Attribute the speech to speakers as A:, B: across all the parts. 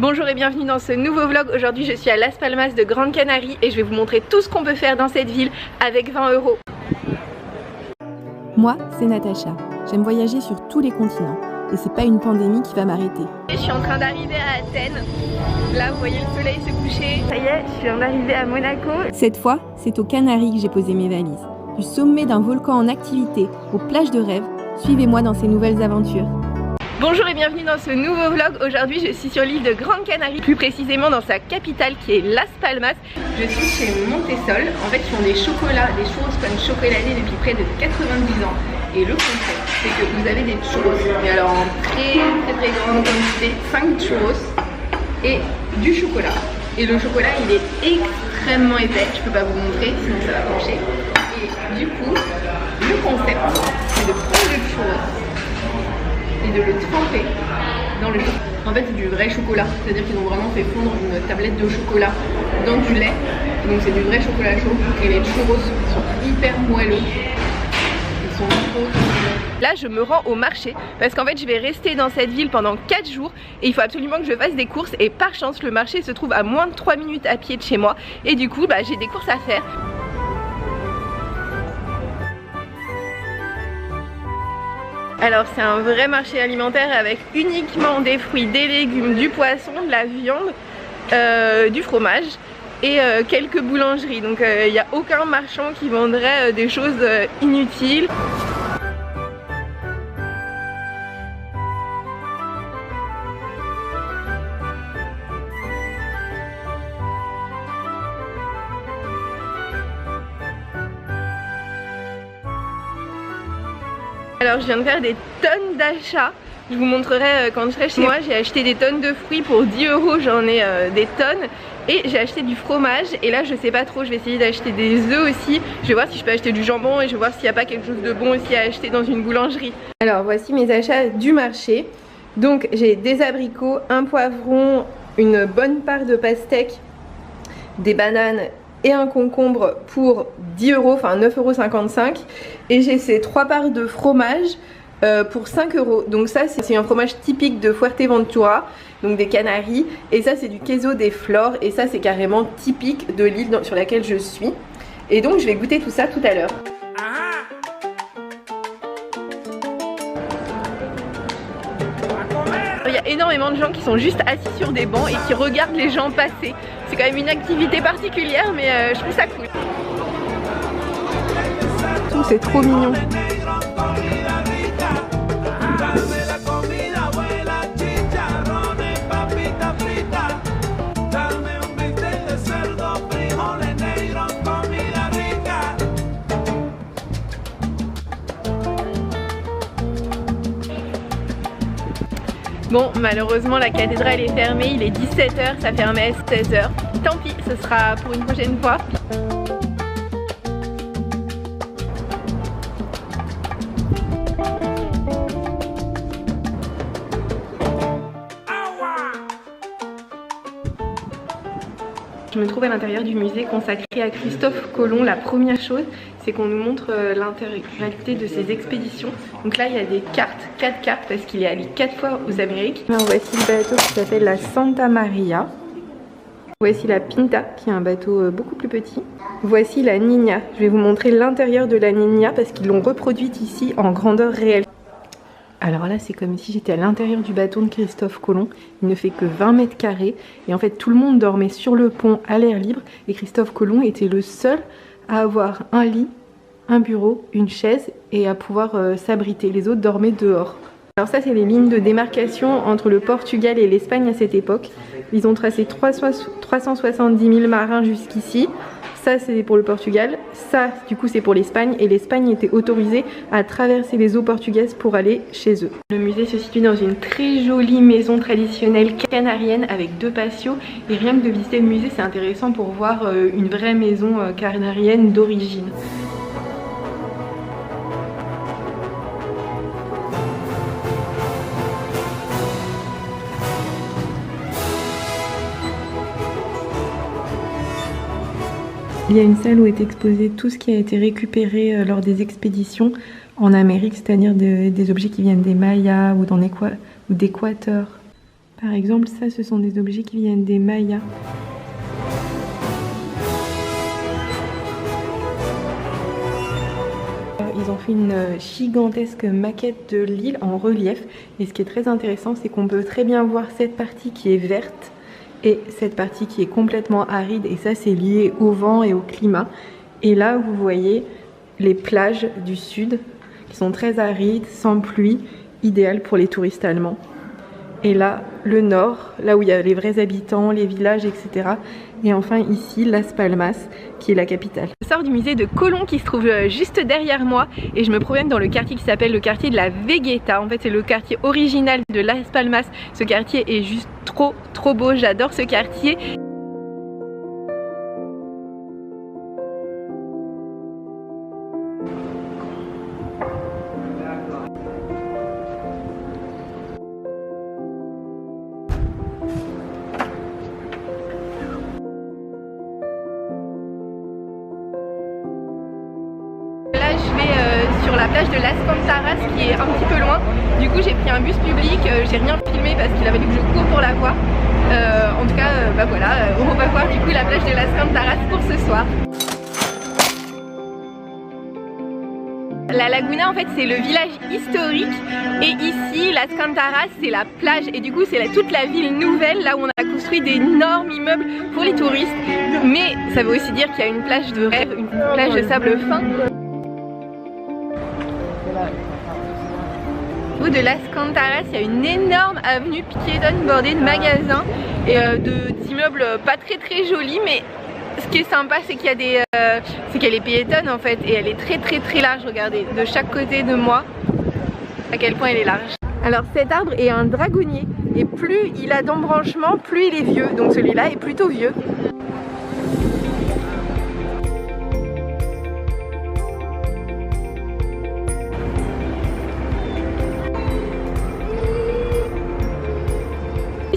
A: Bonjour et bienvenue dans ce nouveau vlog. Aujourd'hui je suis à Las Palmas de Grande Canarie et je vais vous montrer tout ce qu'on peut faire dans cette ville avec 20 €.
B: Moi, c'est Natacha. J'aime voyager sur tous les continents et c'est pas une pandémie qui va m'arrêter.
A: Je suis en train d'arriver à Athènes. Là vous voyez le soleil se coucher. Ça y est, je viens d'arriver à Monaco.
B: Cette fois, c'est aux Canaries que j'ai posé mes valises. Du sommet d'un volcan en activité aux plages de rêve, suivez-moi dans ces nouvelles aventures.
A: Bonjour et bienvenue dans ce nouveau vlog. Aujourd'hui je suis sur l'île de Grande Canarie, plus précisément dans sa capitale qui est Las Palmas. Je suis chez Montesol. En fait ils font des chocolats, des churros comme chocoladés depuis près de 90 ans. Et le concept c'est que vous avez des churros, mais alors en très grande quantité, 5 churros et du chocolat. Et le chocolat il est extrêmement épais, je peux pas vous montrer sinon ça va pencher. Et du coup le concept c'est de prendre le churros et de le tremper dans le chocolat. En fait c'est du vrai chocolat, c'est-à-dire qu'ils ont vraiment fait fondre une tablette de chocolat dans du lait. Donc c'est du vrai chocolat chaud et les churros sont hyper moelleux. Ils sont trop. Là je me rends au marché parce qu'en fait je vais rester dans cette ville pendant 4 jours et il faut absolument que je fasse des courses et par chance le marché se trouve à moins de 3 minutes à pied de chez moi et du coup j'ai des courses à faire. Alors c'est un vrai marché alimentaire avec uniquement des fruits, des légumes, du poisson, de la viande, du fromage et quelques boulangeries. Donc il n'y a aucun marchand qui vendrait des choses inutiles. Alors je viens de faire des tonnes d'achats, je vous montrerai quand je serai chez moi. J'ai acheté des tonnes de fruits pour 10 €, j'en ai des tonnes. Et j'ai acheté du fromage et là je sais pas trop, je vais essayer d'acheter des œufs aussi. Je vais voir si je peux acheter du jambon et je vais voir s'il n'y a pas quelque chose de bon aussi à acheter dans une boulangerie. Alors voici mes achats du marché. Donc j'ai des abricots, un poivron, une bonne part de pastèque, des bananes et un concombre pour 10 €, enfin 9,55 €. Et j'ai ces 3 parts de fromage pour 5 €. Donc ça c'est un fromage typique de Fuerteventura, donc des Canaries. Et ça c'est du queso des Flores et ça c'est carrément typique de l'île sur laquelle je suis. Et donc je vais goûter tout ça tout à l'heure. Il y a énormément de gens qui sont juste assis sur des bancs et qui regardent les gens passer. C'est quand même une activité particulière mais je trouve ça cool. C'est trop mignon. Bon, malheureusement la cathédrale est fermée, il est 17 h, ça fermait à 16 h. Tant pis, ce sera pour une prochaine fois. Je me trouve à l'intérieur du musée consacré à Christophe Colomb. La première chose, c'est qu'on nous montre l'intégralité de ses expéditions. Donc là, il y a des cartes, 4 cartes, parce qu'il est allé 4 fois aux Amériques. Alors, voici le bateau qui s'appelle la Santa Maria. Voici la Pinta, qui est un bateau beaucoup plus petit. Voici la Niña. Je vais vous montrer l'intérieur de la Niña, parce qu'ils l'ont reproduite ici en grandeur réelle. Alors là c'est comme si j'étais à l'intérieur du bateau de Christophe Colomb. Il ne fait que 20 mètres carrés et en fait tout le monde dormait sur le pont à l'air libre et Christophe Colomb était le seul à avoir un lit, un bureau, une chaise et à pouvoir s'abriter. Les autres dormaient dehors. Alors ça c'est les lignes de démarcation entre le Portugal et l'Espagne à cette époque. Ils ont tracé 370 000 marins jusqu'ici. Ça c'est pour le Portugal, ça du coup c'est pour l'Espagne et l'Espagne était autorisée à traverser les eaux portugaises pour aller chez eux. Le musée se situe dans une très jolie maison traditionnelle canarienne avec 2 patios et rien que de visiter le musée c'est intéressant pour voir une vraie maison canarienne d'origine. Il y a une salle où est exposé tout ce qui a été récupéré lors des expéditions en Amérique, c'est-à-dire des objets qui viennent des Mayas ou d'Équateur. Par exemple, ça, ce sont des objets qui viennent des Mayas. Ils ont fait une gigantesque maquette de l'île en relief. Et ce qui est très intéressant, c'est qu'on peut très bien voir cette partie qui est verte et cette partie qui est complètement aride. Et ça, c'est lié au vent et au climat. Et là, vous voyez les plages du sud qui sont très arides, sans pluie, idéales pour les touristes allemands. Et là, le nord, là où il y a les vrais habitants, les villages, etc. Et enfin ici, Las Palmas, qui est la capitale. Je sors du musée de Colón qui se trouve juste derrière moi et je me promène dans le quartier qui s'appelle le quartier de la Vegeta. En fait, c'est le quartier original de Las Palmas. Ce quartier est juste trop beau, j'adore ce quartier. Sur la plage de Las Cantaras qui est un petit peu loin. Du coup j'ai pris un bus public, j'ai rien filmé parce qu'il a fallu que je cours pour la voir. En tout cas bah voilà, on va voir du coup la plage de Las Cantaras pour ce soir. La Laguna en fait c'est le village historique et ici Las Cantaras c'est la plage et du coup c'est toute la ville nouvelle là où on a construit d'énormes immeubles pour les touristes. Mais ça veut aussi dire qu'il y a une plage de rêve, une plage de sable fin. Au niveau de Las Cantaras, il y a une énorme avenue piétonne bordée de magasins et d'immeubles pas très jolis, mais ce qui est sympa c'est qu'il y a des c'est qu'elle est piétonne en fait et elle est très large. Regardez de chaque côté de moi à quel point elle est large. Alors cet arbre est un dragonnier et plus il a d'embranchements, plus il est vieux, donc celui-là est plutôt vieux.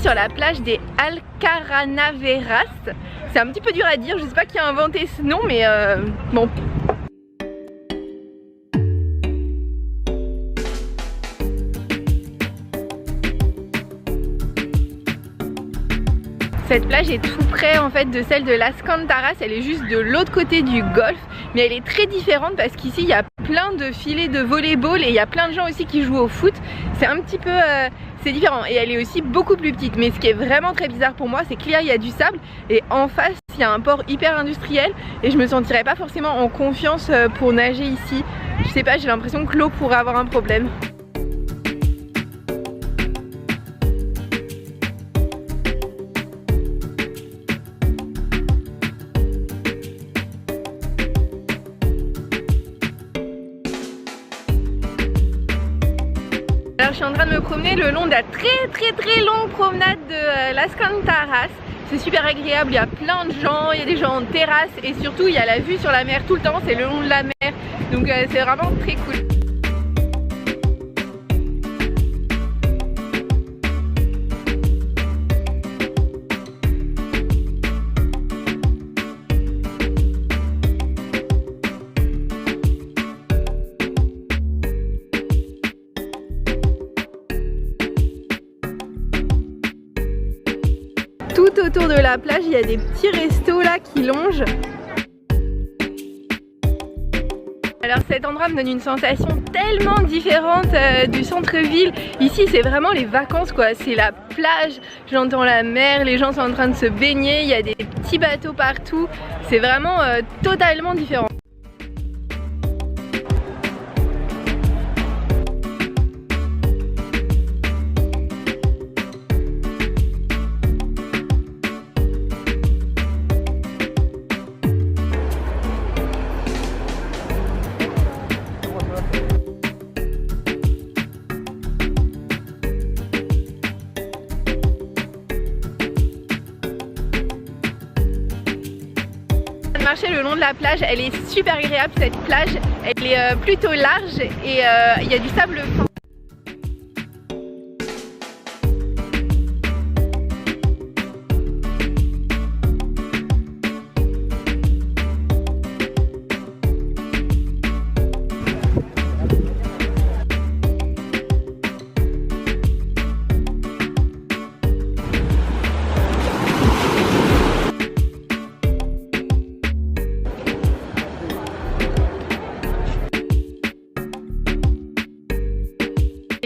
A: Sur la plage des Alcaranaveras, c'est un petit peu dur à dire, je sais pas qui a inventé ce nom mais bon. Cette plage est tout près en fait de celle de Las Cantaras, elle est juste de l'autre côté du golfe, mais elle est très différente parce qu'ici il y a plein de filets de volleyball et il y a plein de gens aussi qui jouent au foot. C'est un petit peu c'est différent et elle est aussi beaucoup plus petite, mais ce qui est vraiment très bizarre pour moi c'est que là il y a du sable et en face il y a un port hyper industriel et je me sentirais pas forcément en confiance pour nager ici. Je sais pas, j'ai l'impression que l'eau pourrait avoir un problème. Alors je suis en train de me promener le long de la très longue promenade de Las Cantaras. C'est super agréable, il y a plein de gens, il y a des gens en terrasse et surtout il y a la vue sur la mer tout le temps, c'est le long de la mer. Donc c'est vraiment très cool. Tout autour de la plage, il y a des petits restos là qui longent. Alors cet endroit me donne une sensation tellement différente du centre-ville. Ici c'est vraiment les vacances quoi, c'est la plage, j'entends la mer, les gens sont en train de se baigner, il y a des petits bateaux partout. C'est vraiment totalement différent. Marcher le long de la plage, elle est super agréable cette plage, elle est plutôt large et il y a du sable fin.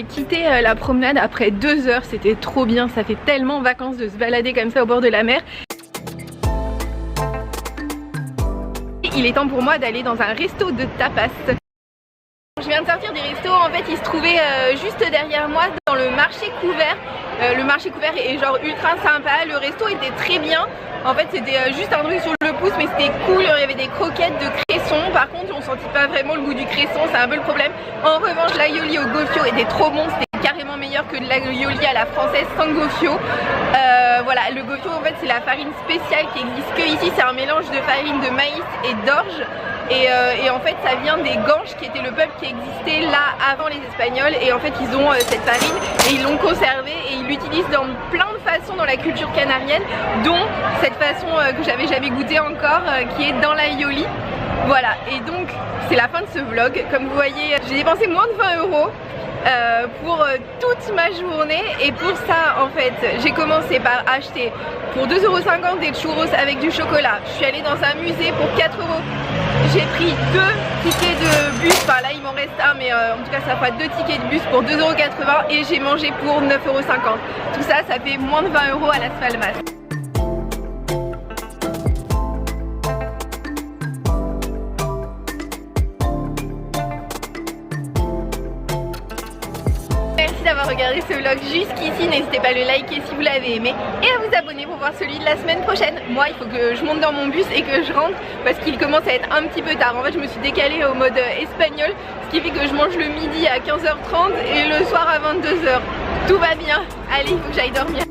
A: quitté la promenade après 2 heures, c'était trop bien, ça fait tellement vacances de se balader comme ça au bord de la mer. Il est temps pour moi d'aller dans un resto de tapas. Je viens de sortir du resto, en fait il se trouvait juste derrière moi dans le marché couvert. Le marché couvert est genre ultra sympa, le resto était très bien. En fait c'était juste un truc sur le pouce mais c'était cool, il y avait des croquettes de cresson. Par contre on sentit pas vraiment le goût du cresson, c'est un peu le problème. En revanche l'aioli au gofio était trop bon, c'était carrément meilleur que l'aioli à la française sans gofio. Voilà, le gofio en fait c'est la farine spéciale qui existe que ici, c'est un mélange de farine de maïs et d'orge. Et en fait ça vient des Ganches qui était le peuple qui existait là avant les Espagnols, et en fait ils ont cette farine et ils l'ont conservée et ils l'utilisent dans plein de façons dans la culture canarienne, dont cette façon que j'avais jamais goûté encore qui est dans l'aioli. Voilà, et donc c'est la fin de ce vlog. Comme vous voyez j'ai dépensé moins de 20 € pour toute ma journée, et pour ça en fait j'ai commencé par acheter pour 2,50 € des churros avec du chocolat. Je suis allée dans un musée pour 4 €. J'ai pris 2 tickets de bus, enfin là il m'en reste un mais en tout cas ça fera 2 tickets de bus pour 2,80 € et j'ai mangé pour 9,50 €. Tout ça, ça fait moins de 20 € à Las Palmas. D'avoir regardé ce vlog jusqu'ici, n'hésitez pas à le liker si vous l'avez aimé et à vous abonner pour voir celui de la semaine prochaine. Moi il faut que je monte dans mon bus et que je rentre parce qu'il commence à être un petit peu tard. En fait je me suis décalée au mode espagnol, ce qui fait que je mange le midi à 15h30 et le soir à 22h. Tout va bien, allez il faut que j'aille dormir.